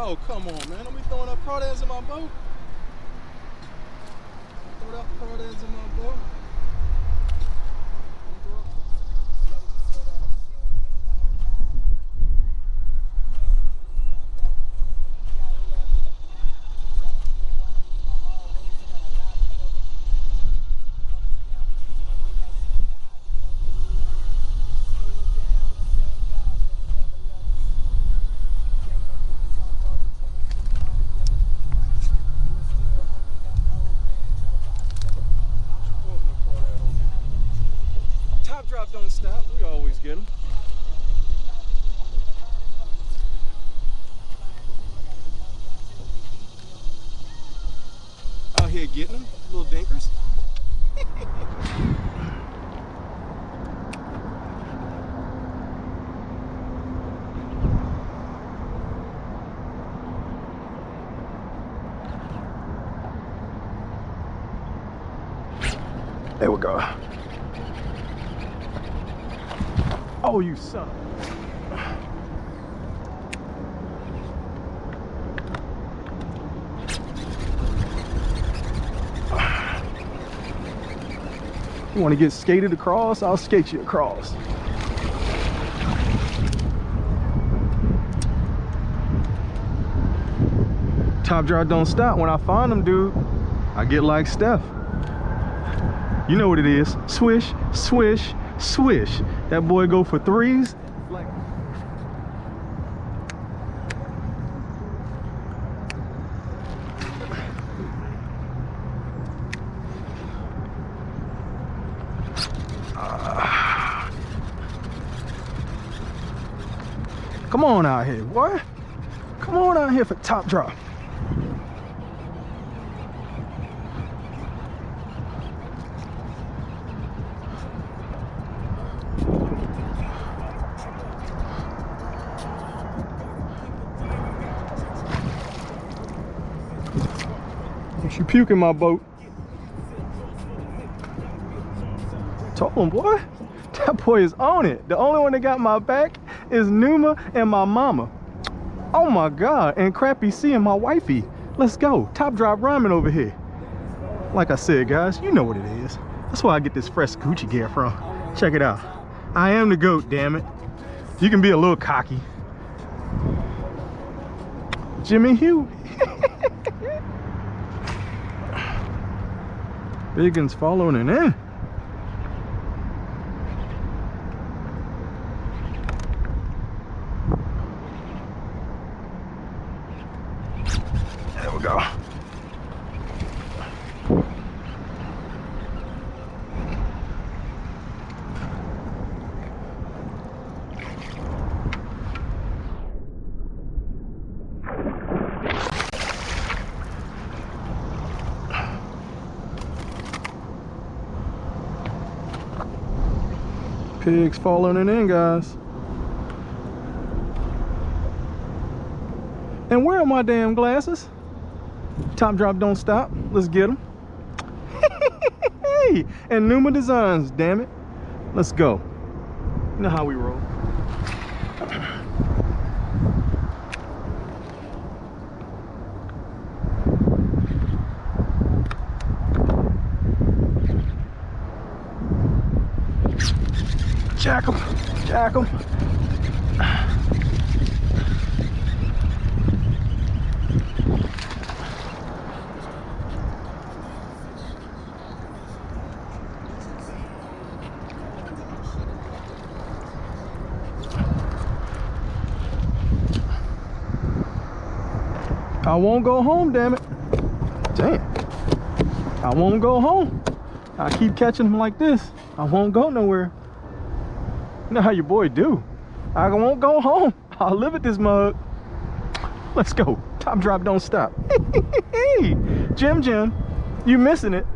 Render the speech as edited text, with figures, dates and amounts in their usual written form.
Oh, come on, man. Don't be throwing up crawdads in my boat. Don't throw up crawdads in my boat. Top drop don't stop. We always get them. Out here getting them, little dinkers. There we go. Oh, you son of You want to get skated across? I'll skate you across. Top drop don't stop. When I find them, dude, I get like Steph. You know what it is. Swish, swish, swish. That boy go for threes. Like come on out here, boy. Come on out here for top drop. You puke in my boat. Told him, boy. That boy is on it. The only one that got my back is Numa and my mama. Oh my God. And Crappy C and my wifey. Let's go. Top drop rhyming over here. Like I said, guys, you know what it is. That's where I get this fresh Gucci gear from. Check it out. I am the GOAT, damn it. You can be a little cocky. Jimmy Hugh. Biggins following it in. There we go. Pigs following it in, guys. And where are my damn glasses? Top drop don't stop. Let's get them. Hey, and Numa Designs, damn it. Let's go. You know how we roll. Jack 'em, jack 'em. I won't go home, damn it. Damn. I won't go home. I keep catching them like this. I won't go nowhere. You know how your boy do. I won't go home. I'll live at this mug. Let's go. Top drop, don't stop. Jim, you missing it.